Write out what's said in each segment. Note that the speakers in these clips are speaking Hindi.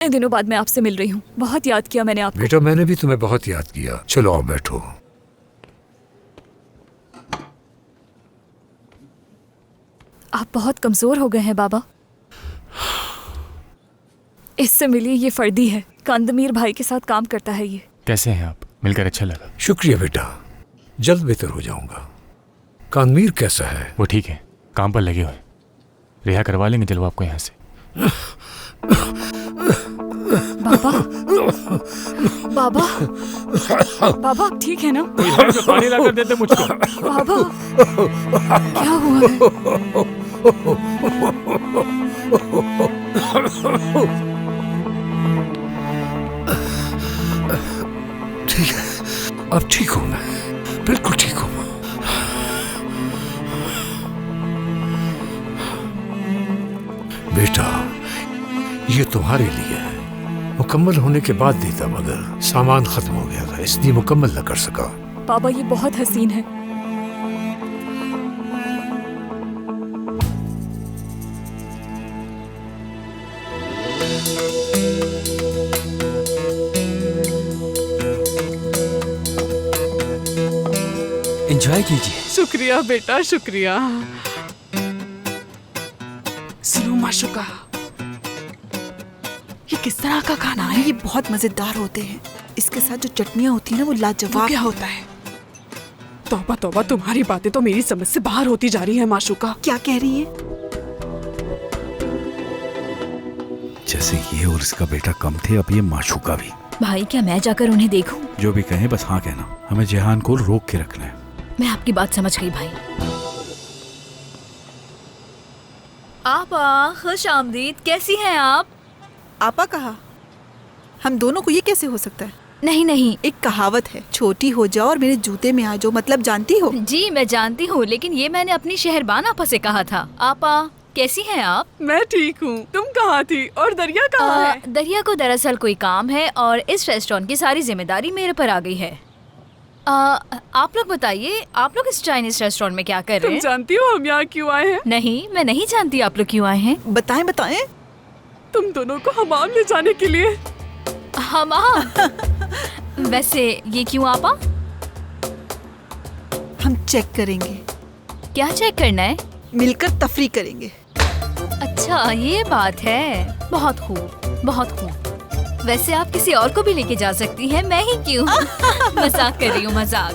इन दिनों बाद मैं आपसे मिल रही हूँ। बहुत याद किया मैंने आपको। बेटा मैंने भी तुम्हें बहुत याद किया। चलो आओ बैठो। आप बहुत कमजोर हो गए हैं बाबा। इससे मिलिए, ये फर्दी है, कांदमीर भाई के साथ काम करता है ये। कैसे हैं आप? मिलकर अच्छा लगा। शुक्रिया बेटा, जल्द बेहतर हो जाऊंगा। कानमीर कैसा है? वो ठीक है, काम पर लगे हुए। रिहा करवा लेंगे चलो आपको यहाँ से। बाबा बाबा बाबा आप ठीक है ना? पानी लाकर देते मुझको। बाबा क्या हुआ है? ठीक है, अब ठीक हूं मैं, बिल्कुल ठीक हूं। बेटा ये तुम्हारे लिए है, मुकम्मल होने के बाद देता मगर सामान खत्म हो गया था इसलिए मुकम्मल न कर सका। बाबा ये बहुत हसीन है। एंजॉय कीजिए। शुक्रिया बेटा, शुक्रिया। सुनो माशुका, ये किस तरह का खाना है? ये बहुत मजेदार होते हैं। इसके साथ जो चटनियाँ होती है ना वो लाजवाब। क्या होता है? तौबा तौबा, तुम्हारी बातें तो मेरी समझ से बाहर होती जा रही है माशुका। क्या कह रही है? जैसे ये और इसका बेटा कम थे, अब ये माशुका भी। भाई क्या मैं जाकर उन्हें देखूं? जो भी कहें बस हाँ कहना। हमें जेहान को रोक के रखना है। मैं आपकी बात समझ गई भाई। आपा खुश आमदीद, कैसी हैं आप? आपा कहा? हम दोनों को ये कैसे हो सकता है? नहीं नहीं, एक कहावत है, छोटी हो जाओ और मेरे जूते में आ जाओ, मतलब जानती हो? जी मैं जानती हूँ, लेकिन ये मैंने अपनी शहरबान आपा से कहा था। आपा कैसी हैं आप? मैं ठीक हूँ। तुम कहाँ थी और दरिया कहाँ है? दरिया को दरअसल कोई काम है और इस रेस्टोरेंट की सारी जिम्मेदारी मेरे पर आ गई है। आप लोग बताइए, आप लोग इस चाइनीज रेस्टोरेंट में क्या कर रहे तुम हैं? जानती हो हम यहाँ क्यों आए हैं? नहीं, मैं नहीं जानती आप लोग क्यों आए हैं। बताएं बताएं। तुम दोनों को हमाम ले जाने के लिए। हमाम? वैसे ये क्यों आपा? हम चेक करेंगे। क्या चेक करना है? मिलकर तफरी करेंगे। अच्छा ये बात है, बहुत खूब बहुत खूब। वैसे आप किसी और को भी लेके जा सकती हैं, मैं ही क्यों? मजाक कर रही हूँ, मजाक।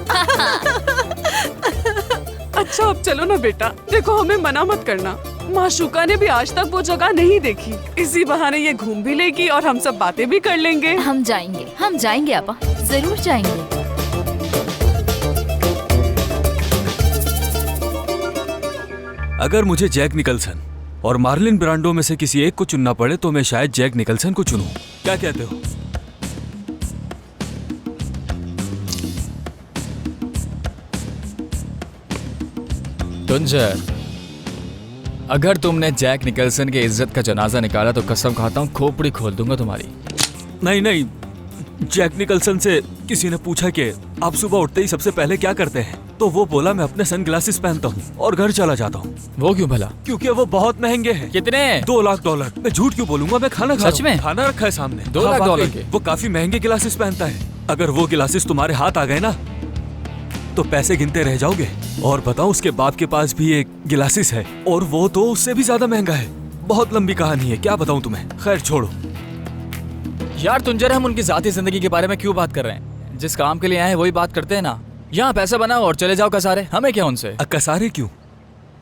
अच्छा अब चलो ना बेटा, देखो हमें मना मत करना। माशुका ने भी आज तक वो जगह नहीं देखी। इसी बहाने ये घूम भी लेगी और हम सब बातें भी कर लेंगे। हम जाएंगे आपा, जरूर जाएंगे। अगर मुझे जैक निकलसन और मार्लिन ब्रांडो में से किसी एक को चुनना पड़े तो मैं शायद जैक निकलसन को चुनूं। क्या कहते हो? तुंजर, अगर तुमने जैक निकलसन के इज्जत का जनाजा निकाला तो कसम खाता हूँ खोपड़ी खोल दूंगा तुम्हारी। नहीं नहीं, जैक निकलसन से किसी ने पूछा कि आप सुबह उठते ही सबसे पहले क्या करते हैं, तो वो बोला मैं अपने सनग्लासेस पहनता हूँ और घर चला जाता हूँ। वो क्यों भला? क्योंकि वो बहुत महंगे हैं। कितने? $2 लाख। मैं झूठ क्यों बोलूंगा, मैं खाना खा सच में? खाना रखा है सामने। $2 लाख वाकई, के? वो काफी महंगे गिलासेस पहनता है। अगर वो गिलासेस तुम्हारे हाथ आ गए ना तो पैसे गिनते रह जाओगे। और बताओ, उसके बाप के पास भी एक गिलासेस है और वो तो उससे भी ज्यादा महंगा है। बहुत लंबी कहानी है, क्या बताऊं तुम्हें। खैर छोड़ो यार तुंजर, हम उनकी जाती जिंदगी के बारे में क्यों बात कर रहे हैं? जिस काम के लिए आए हैं वही बात करते हैं ना। यहाँ पैसा बनाओ और चले जाओ कसारे, हमें क्या उनसे। कसारे क्यों?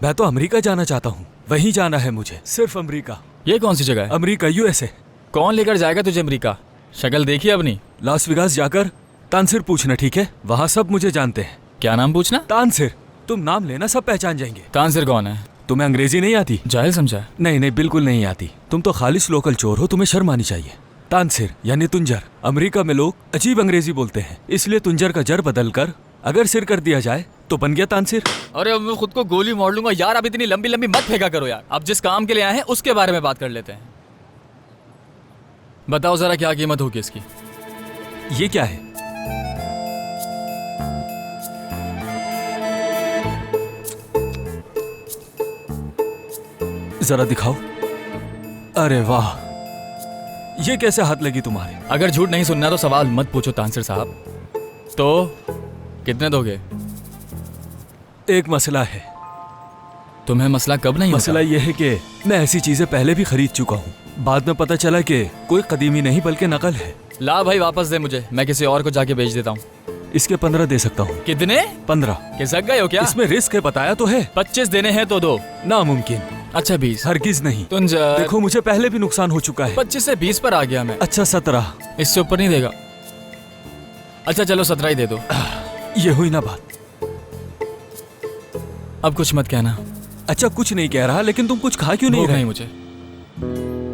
मैं तो अमेरिका जाना चाहता हूँ, वहीं जाना है मुझे, सिर्फ अमेरिका। ये कौन सी जगह है? America, USA। कौन लेकर जाएगा तुझे अमेरिका? शक्ल देखी अपनी? लास वेगास जाकर तानसेर पूछना, ठीक है? वहाँ सब मुझे जानते हैं। क्या नाम पूछना? तानसेर। तुम नाम लेना, सब पहचान जाएंगे। तानसेर कौन है? तुम्हें अंग्रेजी नहीं आती? जाहिल समझा? नहीं नहीं, बिल्कुल नहीं आती। तुम तो खालिश लोकल चोर हो, तुम्हें शर्म आनी चाहिए। तानसेर यानी तुंजर। अमेरिका में लोग अजीब अंग्रेजी बोलते हैं, इसलिए तुंजर का जर बदल कर अगर सिर कर दिया जाए तो बन गया तानसेर। अरे अब मैं खुद को गोली मार लूंगा यार। अब इतनी लंबी लंबी मत फेंका करो यार। अब जिस काम के लिए आए हैं उसके बारे में बात कर लेते हैं। बताओ जरा क्या कीमत होगी इसकी? ये क्या है? जरा दिखाओ। अरे वाह, ये कैसे हाथ लगी तुम्हारे? अगर झूठ नहीं सुनना तो सवाल मत पूछो तानसेर साहब। तो कितने दोगे? एक मसला है। तुम्हें मसला कब नहीं मसला ये है कि मैं ऐसी चीजें पहले भी खरीद चुका हूँ, बाद में पता चला कि कोई कदीमी नहीं बल्कि नकल है। ला भाई वापस दे मुझे, मैं किसी और को जाके बेच देता हूँ। इसके 15 दे सकता हूँ। कितने? 15। खिसक गए हो क्या? इसमें रिस्क है, बताया तो है। 25 देने हैं तो दो। नामुमकिन। अच्छा 20। हरगिज नहीं। तुंजर देखो मुझे पहले भी नुकसान हो चुका है। 25 से 20 पर आ गया मैं। अच्छा 17। इससे ऊपर नहीं देगा। अच्छा चलो 17 ही दे दो। ये हुई ना बात। अब कुछ मत कहना। अच्छा कुछ नहीं कह रहा, लेकिन तुम कुछ खा क्यों नहीं भूख रहे? नहीं मुझे।